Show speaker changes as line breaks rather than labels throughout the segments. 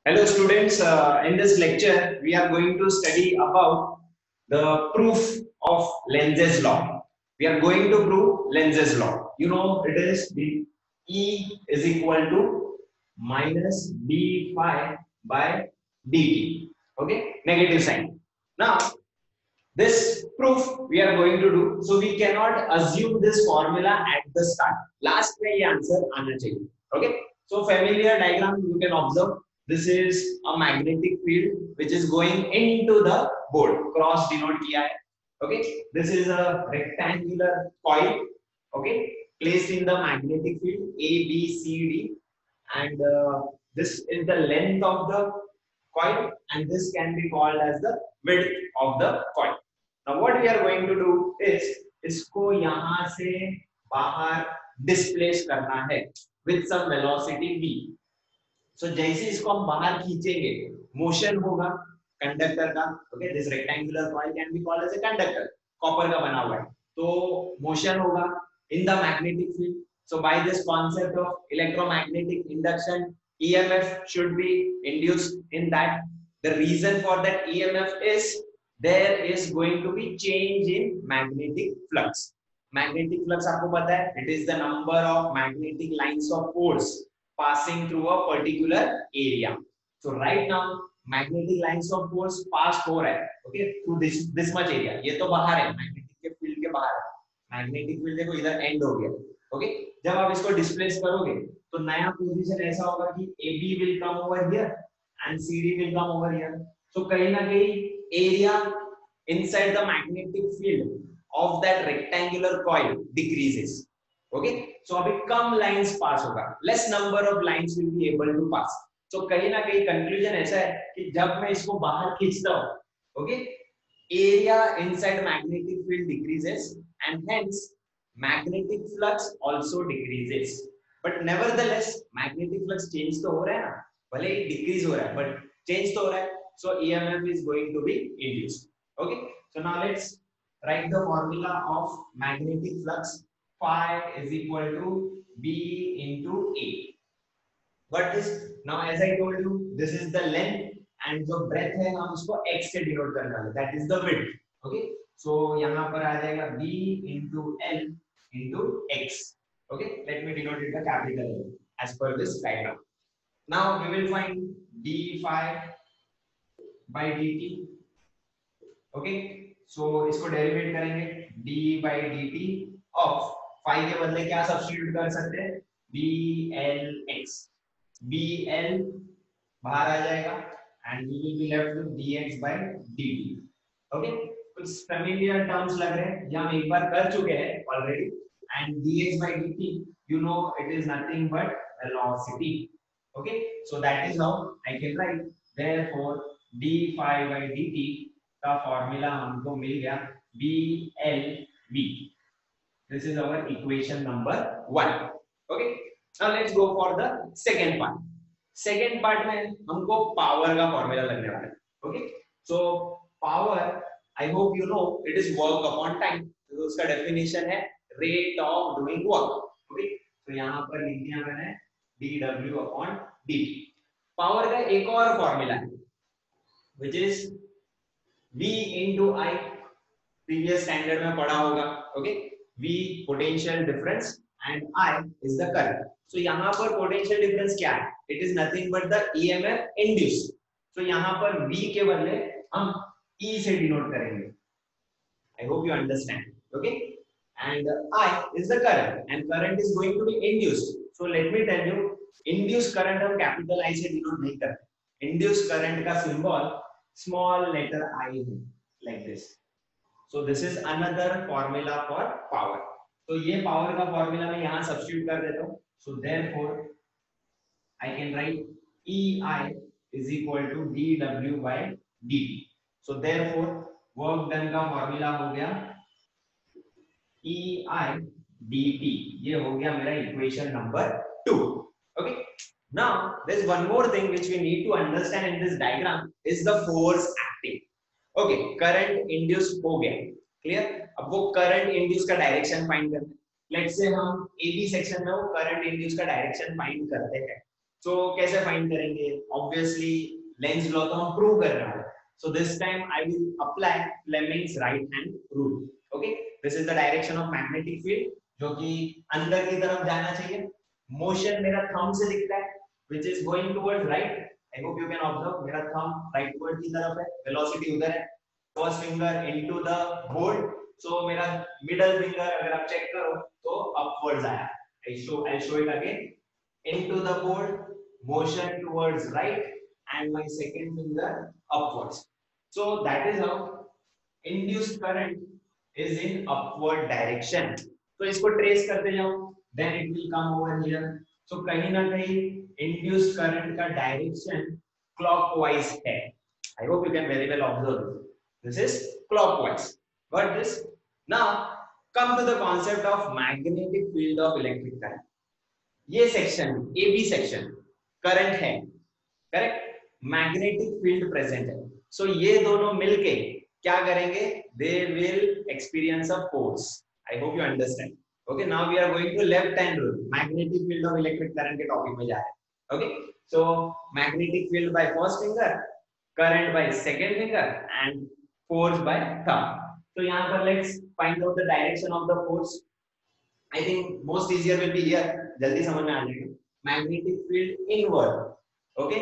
Hello students, in this lecture we are going to study about the proof of Lenz's law. We are going to prove Lenz's law. You know it is the E is equal to minus d phi by dt. Okay, negative sign. Now this proof we are going to do, so we cannot assume this formula at the start. Last में ये answer आना चाहिए. Okay, so familiar diagram you can observe. This is a magnetic field which is going into the board. Cross denote किया है. Okay, this is a rectangular coil. Okay, placed in the magnetic field A, B, C, D, and this is the length of the coil, and this can be called as the width of the coil. Now what we are going to do is इसको यहाँ से बाहर displace करना है with some velocity v. So जैसे इसको हम बाहर खींचेंगे मोशन होगा कंडक्टर का. Okay, this rectangular coil can be called as a conductor, copper का बना हुआ है, तो मोशन होगा in the magnetic field. So by this concept of electromagnetic induction, EMF should be induced in that. The reason for that EMF is there is going to be change in magnetic flux. Magnetic flux आपको पता है, it is the number of magnetic lines of force passing through a particular area. So right now magnetic lines of force pass हो रहा है, okay, through this much area. ये तो बाहर है, magnetic के फील्ड के बाहर है. मैग्नेटिक फील्ड देखो इधर एंड हो गया. ओके, जब आप इसको डिस्प्लेस करोगे तो नया पोजीशन ऐसा होगा कि AB will come over here and CD will come over here. So कहीं ना कहीं area inside the magnetic field of that rectangular coil decreases. Okay, so अभी कम lines pass होगा, less number of lines will be able to pass. So कहीं ना कहीं conclusion ऐसा है कि जब मैं इसको बाहर खींचता हूँ, okay, area inside magnetic field decreases and hence magnetic flux also decreases. But nevertheless magnetic flux change तो हो रहा है ना, भले ही decrease हो रहा है but change तो हो रहा है. So EMF is going to be induced. Okay, so now let's write the formula of magnetic flux. Phi is equal to B into A. What is now, as I told you, this is the length and जो breadth है हम उसको x से denote करने वाले, that is the width. Okay, so यहाँ पर आ जाएगा B into L into x. Okay, let me denote it the capital L as per this diagram. Now we will find d phi by dt. Okay, so इसको derivative करेंगे d by dt of phi के बदले क्या substitute कर सकते हैं, blx. bl बाहर आ जाएगा and we will be left with dx by dt. Okay, कुछ familiar terms लग रहे हैं, ये हम एक बार कर चुके हैं already. And dx by dt, you know it is nothing but velocity. Okay, so that is how I can write. Therefore d phi by dt का फॉर्मूला हमको मिल गया blv. This is our equation number 1. Okay, now let's go for the second part. Second part में हमको power का formula लगने वाला है. Okay, so power, I hope you know, it is work upon time. तो उसका डेफिनेशन है rate of doing work. Okay, तो यहाँ पर लिख दिया मैंने dw upon dt. पावर का एक और फॉर्मूला है which is V into I. previous standard में पढ़ा होगा. Okay, V potential difference and I is the current. So यहाँ पर potential difference क्या है, it is nothing but the EMF induced. So यहाँ पर V के बदले हम E से denote करेंगे. I hope you understand. Okay, and I is the current and current is going to be induced. So let me tell you, induced current हम capital I से denote नहीं करते. Induced current का symbol small letter I है, like this. So this is another formula for power. तो ये power का formula मैं यहाँ substitute कर देता हूँ. So therefore I can write EI is equal to dW by dt. So therefore work done का formula हो गया EI dt. ये हो गया मेरा equation number 2. Okay, now there's one more thing which we need to understand in this diagram is the force acting. Okay, current induced हो गया, clear. अब वो current induced का direction find करना है. Let's say हम AB section में वो current induced का direction find करते हैं. सो कैसे फाइंड करेंगे? ऑब्वियसली लेंज लॉ तो हम प्रूव कर रहे हैं, so this time I will apply Fleming's right hand rule. Okay, this is the direction of magnetic field जो कि अंदर की तरफ जाना चाहिए. मोशन मेरा थंब से दिखता है which is going towards right. I hope you can observe मेरा thumb right towards की तरफ है, velocity उधर है. First finger into the board, so मेरा middle finger अगर आप check करो तो upwards आया. I'll show it again. Into the board, motion towards right, and my second finger upwards. So that is how induced current is in upward direction. तो इसको trace करते जाओ, then it will come over here. So कहीं ना कहीं induced current का direction clockwise है. I hope you can very well observe this. This is clockwise. Got this? Now come to the concept of magnetic field of electric current. ये section AB section current है, correct? Magnetic field present है. So ये दोनों मिलके क्या करेंगे? They will experience a force. I hope you understand. Okay, now we are going to left hand rule. Magnetic field of electric current के topic में जा रहे हैं. Okay, so magnetic field by first finger, current by second finger and force by thumb. तो यहाँ पर let's find out the direction of the force. I think most easier will be here. जल्दी समझ में आ जाएगा. Magnetic field inward, okay?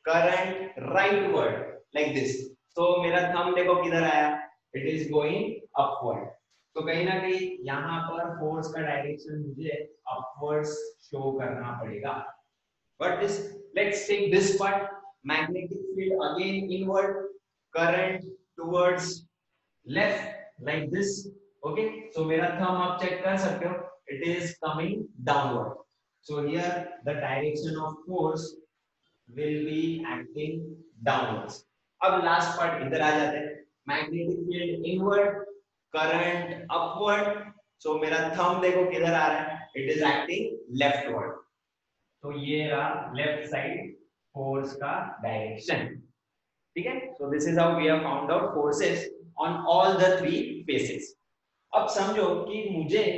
Current rightward, like this. So मेरा thumb देखो किधर आया? It is going upward. तो कहीं ना कहीं यहाँ पर force का direction मुझे upwards show करना पड़ेगा. But this, let's take this part. Magnetic field again inward, current towards left, like this. Okay? So मेरा thumb आप check कर सकते हो. It is coming downward. So here the direction of force will be acting downwards. अब last part इधर आ जाते हैं. Magnetic field inward, current upward. So मेरा thumb देखो किधर आ रहा है? It is acting leftward. तो ये रहा left side force का direction. ठीक है? So this is how we have found out forces on all the three faces. अब समझो कि मुझे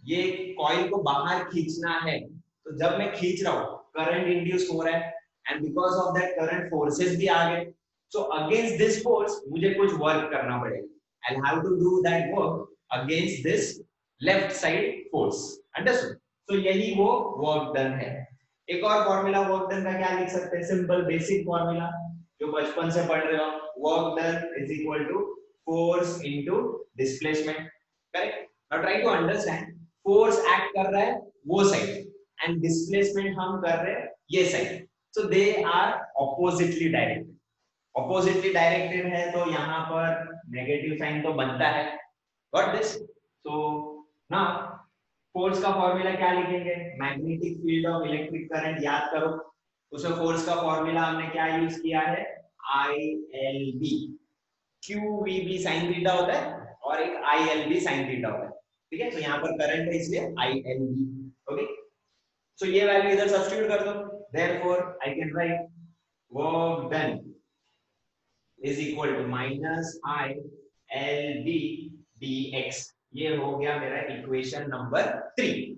ये कॉइल को बाहर खींचना है, तो जब मैं खींच रहा हूं करंट इंड्यूस हो रहा है and because of that current forces भी आ गए. सो अगेंस्ट दिस फोर्स मुझे कुछ वर्क करना पड़ेगा. I have to do that work against this left side force. Understood? So यही वो वर्क डन है. एक और फॉर्मूला वर्क डन का क्या लिख सकते हैं? सिंपल बेसिक फॉर्मूला जो बचपन से पढ़ रहे हो. Work done is equal to force into displacement. Correct? Now try to understand. Force act कर रहा है वो साइड एंड डिस्प्लेसमेंट हम कर रहे हैं ये side. So they are oppositely directed. Oppositely directed है तो यहाँ पर नेगेटिव साइन तो बनता है. Got this? So now force का फॉर्मूला क्या लिखेंगे? Magnetic field of electric current याद करो. उसमें फोर्स का फॉर्मूला हमने क्या यूज किया है? ILB. QVB साइन थीटा होता है और एक ILB साइन थीटा होता है. ठीक है? तो यहाँ पर करंट है इसलिए ILB. ओके, सो ये वैल्यू इधर सब्स्टिट्यूट कर दो. Therefore I can write work done is equal to minus ILB dx. ये हो गया मेरा इक्वेशन नंबर 3.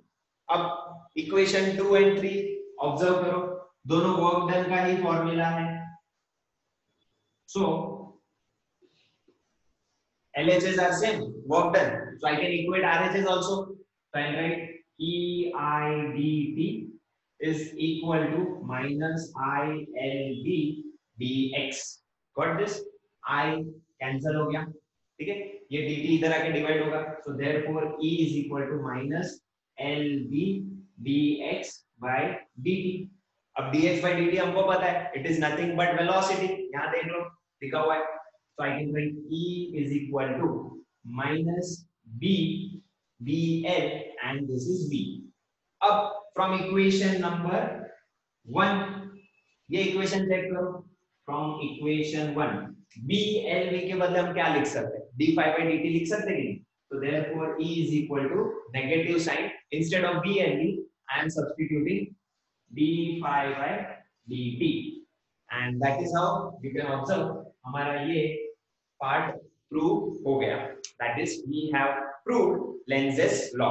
अब इक्वेशन 2 एंड 3 ऑब्जर्व करो, दोनों वर्क डन का ही फॉर्मूला है. सो LHS are same, work done. So I can equate RHS also. So I write EIDT is equal to minus ILB dx. Got this? I cancel हो गया. ठीक है? ये dt इधर आके डिवाइड होगा. So therefore E is equal to minus LB dx by dt. अब dx by dt हमको पता है. It is nothing but velocity. यहाँ देख लो लिखा हुआ है. So I can write E is equal to minus B BL and this is B. अब from equation number 1 ये equation check करो. From equation 1 BLV के बदले हम क्या लिख सकते हैं? d phi by dt लिख सकते हैं कि नहीं? So therefore E is equal to negative sign. Instead of BLV I am substituting d phi by dt and that is how you can observe हमारा ये पार्ट प्रूव हो गया. That is we have proved Lenz's law.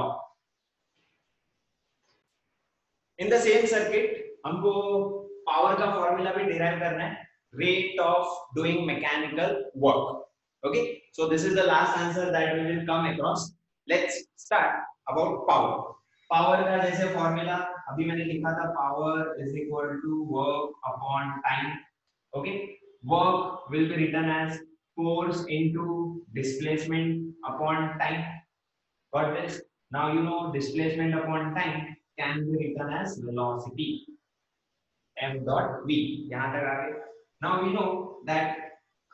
In the same circuit हमको power का formula भी derive करना है, rate of doing mechanical work. Okay, so this is the last answer that we will come across. Let's start about power. Power का जैसे formula अभी मैंने लिखा था, power is equal to work upon time. Okay, work will be written as force into displacement upon time. Got this? Now you know displacement upon time can be written as velocity. M dot V. यहाँ तक आ गए. Now we know that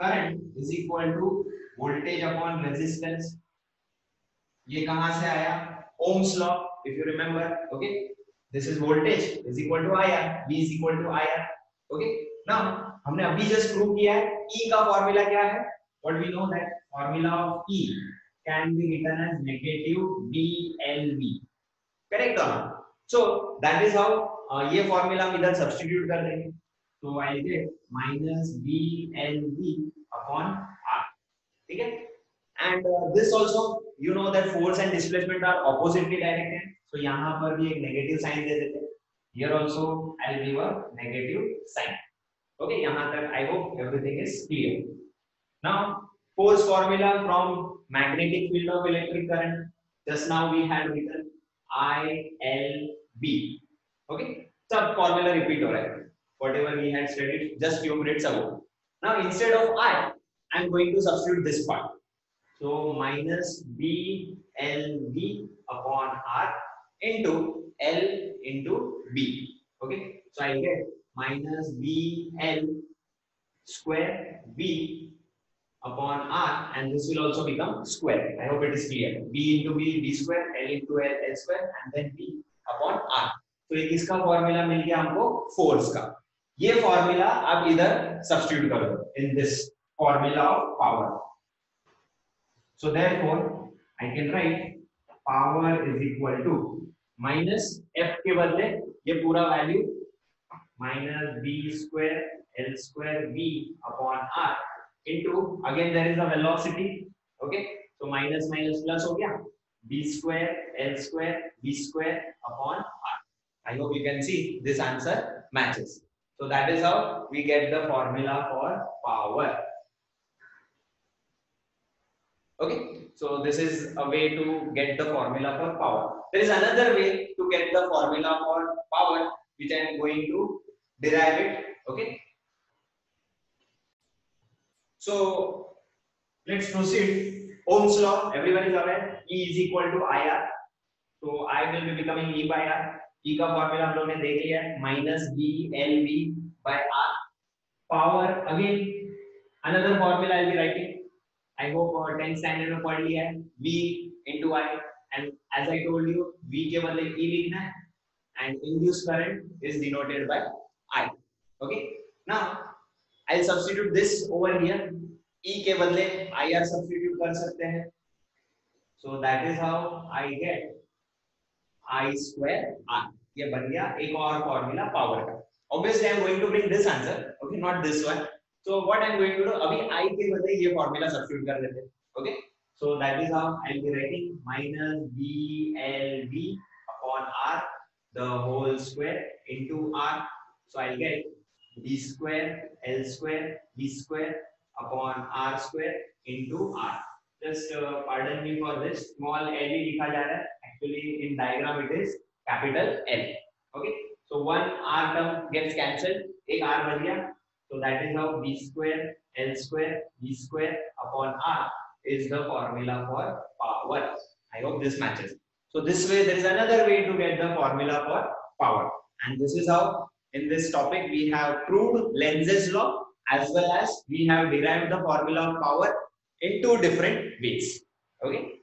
current is equal to voltage upon resistance. ये कहाँ से आया? Ohm's law, if you remember. Okay, this is voltage is equal to IR. V is equal to IR. Okay. Now हमने अभी just prove किया है E का formula क्या है? What we know that formula of E can be written as negative BLV. Correct or not? So that is how ये formula हम इधर सब्स्टिट्यूट कर देंगे, तो I get minus B L V upon R. ठीक है, and this also you know that force and displacement are oppositely directed, so यहां पर भी एक नेगेटिव साइन दे देते हैं. Here also I will give a negative sign. Okay, यहां तक I hope everything is clear. Now force formula from magnetic field of electric current, just now we had written ILB. Okay, सब formula repeat हो रहा है, whatever we had studied just few minutes ago. Now instead of I am going to substitute this part, so minus BLV upon R into L into B. Okay, so I get minus BL square V upon R, and this will also become square. I hope it is clear. B into B, B square, L into L, L square, and then B upon R. तो एक इसका formula मिल गया हमको force का. ये formula आप इधर substitute कर दो in this formula of power. So therefore I can write power is equal to minus F के बदले ये पूरा value minus B square L square V upon R into again there is a velocity. Okay, so minus minus plus हो गया, B square L square V square upon R. I hope you can see this answer matches. So that is how we get the formula for power. Okay, so this is a way to get the formula for power. There is another way to get the formula for power which I am going to derive it. Okay, so let's proceed. Ohm's law, everyone is aware, E is equal to IR. So I will be becoming E by R. E का formula हम लोग ने देख लिया है, minus B L V by R. Power again another formula I will writing, I hope 10th standard में पढ़ लिया है, V into I, and as I told you V के बदले E लिखना है, and induced current is denoted by I. Okay, now I'll substitute this over here. E के बदले IR substitute कर सकते हैं, so that is how I get I square R. ये बन गया एक और फॉर्मूला पावर का. Obviously I am going to bring this answer, okay, not this one. So what I am going to do, अभी I के बदले ये फॉर्मूला सब्स्टिट्यूट कर देते हैं. Okay, so that is how I will be writing minus BLV upon R the whole square into R. So I will get B square L square V square upon R square into R. Just pardon me for this, small l ही लिखा जा रहा है, actually in diagram it is capital L. Okay, so one R term gets cancelled, एक R बच गया, so that is how B square L square V square upon R is the formula for power. I hope this matches. So this way there is another way to get the formula for power, and this is how in this topic we have proved Lenz's law as well as we have derived the formula of power in two different ways. Okay,